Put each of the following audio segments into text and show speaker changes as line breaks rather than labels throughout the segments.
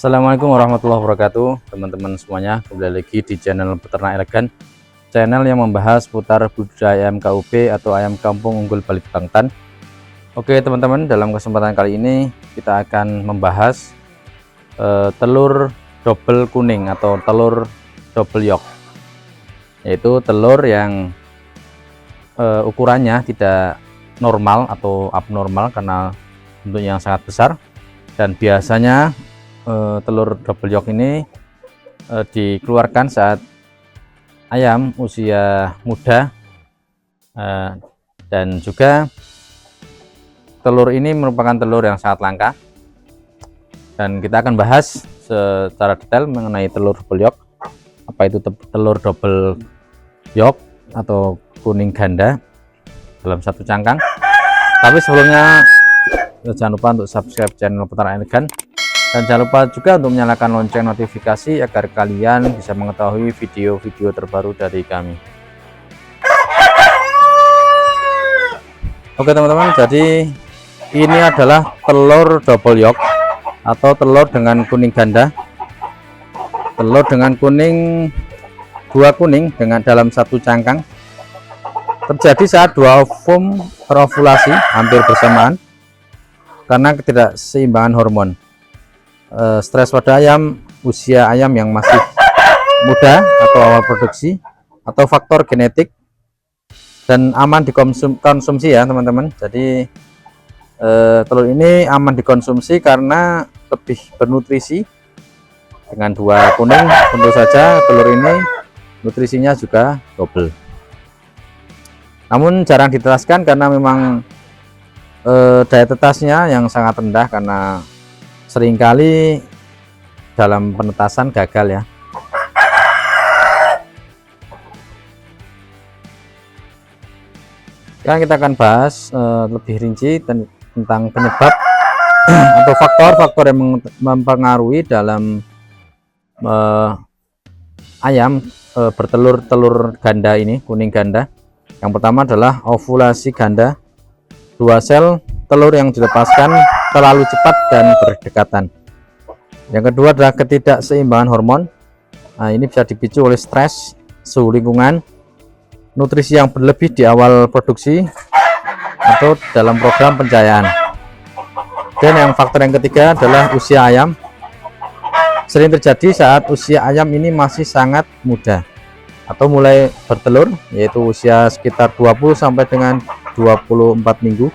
Assalamualaikum warahmatullahi wabarakatuh, teman-teman semuanya. Kembali lagi di channel Peternak Elegan, channel yang membahas seputar budidaya ayam KUB atau ayam kampung unggul Bali Bekantan. Oke teman-teman, dalam kesempatan kali ini kita akan membahas telur double kuning atau telur double yolk, yaitu telur yang ukurannya tidak normal atau abnormal karena bentuknya yang sangat besar. Dan biasanya telur double yolk ini dikeluarkan saat ayam usia muda, dan juga telur ini merupakan telur yang sangat langka, dan kita akan bahas secara detail mengenai telur double yolk, apa itu telur double yolk atau kuning ganda dalam satu cangkang. Tapi sebelumnya jangan lupa untuk subscribe channel Peternak Elegan, dan jangan lupa juga untuk menyalakan lonceng notifikasi agar kalian bisa mengetahui video-video terbaru dari kami. Oke teman-teman, jadi ini adalah telur double yolk atau telur dengan kuning ganda. Telur dengan kuning, dua kuning dengan dalam satu cangkang, terjadi saat dua ovum berovulasi hampir bersamaan karena ketidakseimbangan hormon. Stres pada ayam, usia ayam yang masih muda atau awal produksi, atau faktor genetik, dan aman dikonsumsi ya teman-teman. Jadi telur ini aman dikonsumsi karena lebih bernutrisi. Dengan dua kuning tentu saja telur ini nutrisinya juga double, namun jarang ditetaskan karena memang daya tetasnya yang sangat rendah, karena seringkali dalam penetasan gagal ya. Sekarang kita akan bahas lebih rinci tentang penyebab atau faktor-faktor yang mempengaruhi dalam ayam bertelur ganda ini, kuning ganda. Yang pertama adalah ovulasi ganda. Dua sel telur yang dilepaskan terlalu cepat dan berdekatan. Yang kedua adalah ketidakseimbangan hormon. Nah, ini bisa dipicu oleh stres, suhu lingkungan, nutrisi yang berlebih di awal produksi, atau dalam program pencahayaan. Dan yang faktor yang ketiga adalah usia ayam. Sering terjadi saat usia ayam ini masih sangat muda atau mulai bertelur, yaitu usia sekitar 20 sampai dengan 24 minggu.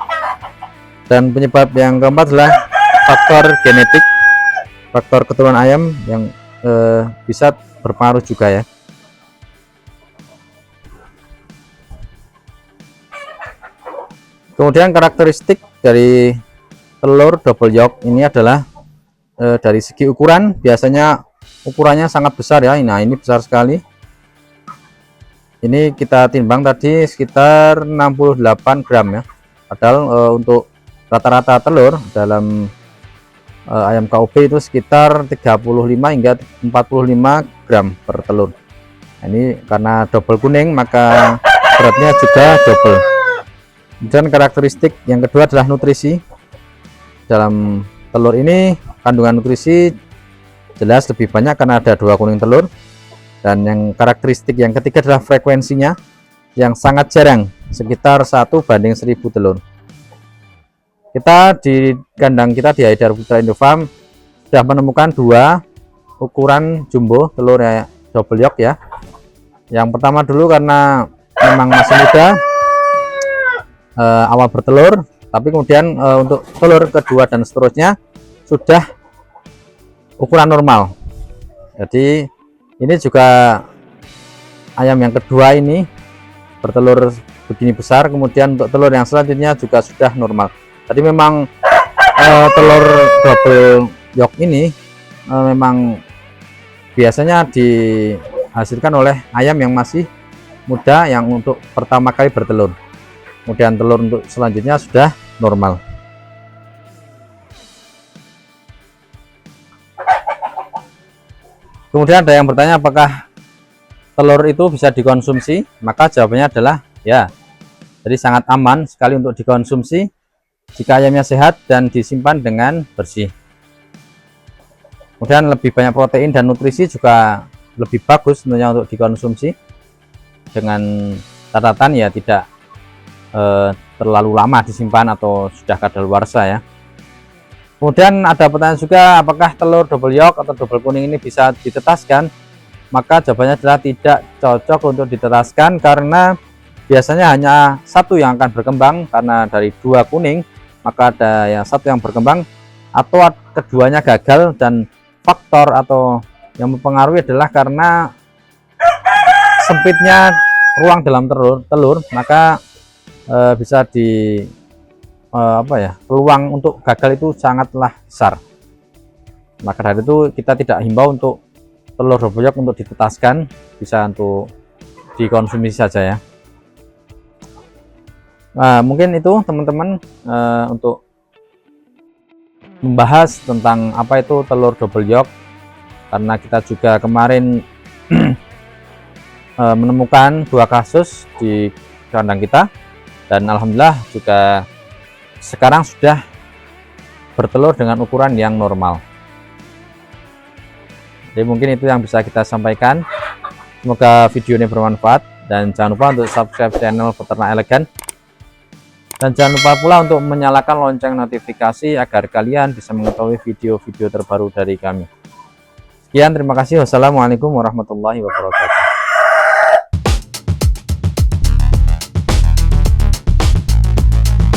Dan penyebab yang keempat adalah faktor genetik, faktor keturunan ayam yang bisa berpengaruh juga ya. Kemudian karakteristik dari telur double yolk ini adalah dari segi ukuran, biasanya ukurannya sangat besar ya. Nah, ini besar sekali. Ini kita timbang tadi sekitar 68 gram ya. Padahal untuk rata-rata telur dalam ayam KUB itu sekitar 35 hingga 45 gram per telur. Nah, ini karena double kuning maka beratnya juga double. Dan karakteristik yang kedua adalah nutrisi. Dalam telur ini kandungan nutrisi jelas lebih banyak karena ada dua kuning telur. Dan yang karakteristik yang ketiga adalah frekuensinya yang sangat jarang, sekitar 1 banding 1000 telur. Kita di kandang kita di Haidar Putra Indofarm sudah menemukan dua ukuran jumbo telur double yolk ya. Yang pertama dulu karena memang masih muda, awal bertelur, tapi kemudian untuk telur kedua dan seterusnya sudah ukuran normal. Jadi ini juga ayam yang kedua ini bertelur begini besar, kemudian untuk telur yang selanjutnya juga sudah normal. Tadi memang telur double yolk ini memang biasanya dihasilkan oleh ayam yang masih muda yang untuk pertama kali bertelur. Kemudian telur untuk selanjutnya sudah normal. Kemudian ada yang bertanya apakah telur itu bisa dikonsumsi? Maka jawabannya adalah ya. Jadi sangat aman sekali untuk dikonsumsi jika ayamnya sehat dan disimpan dengan bersih. Kemudian lebih banyak protein dan nutrisi juga lebih bagus tentunya untuk dikonsumsi, dengan catatan ya tidak terlalu lama disimpan atau sudah kadaluarsa ya. Kemudian ada pertanyaan juga, apakah telur double yolk atau double kuning ini bisa ditetaskan? Maka jawabannya adalah tidak cocok untuk ditetaskan, karena biasanya hanya satu yang akan berkembang. Karena dari 2 kuning maka ada yang satu yang berkembang, atau keduanya gagal. Dan faktor atau yang mempengaruhi adalah karena sempitnya ruang dalam telur, maka bisa di peluang untuk gagal itu sangatlah besar. Maka dari itu kita tidak himbau untuk telur double yolk untuk ditetaskan, bisa untuk dikonsumsi saja ya. Nah, mungkin itu teman-teman untuk membahas tentang apa itu telur double yolk, karena kita juga kemarin menemukan 2 kasus di kandang kita, dan alhamdulillah juga sekarang sudah bertelur dengan ukuran yang normal. Jadi mungkin itu yang bisa kita sampaikan. Semoga video ini bermanfaat, dan jangan lupa untuk subscribe channel Peternak Elegan, dan jangan lupa pula untuk menyalakan lonceng notifikasi agar kalian bisa mengetahui video-video terbaru dari kami. Sekian, terima kasih. Wassalamualaikum warahmatullahi wabarakatuh.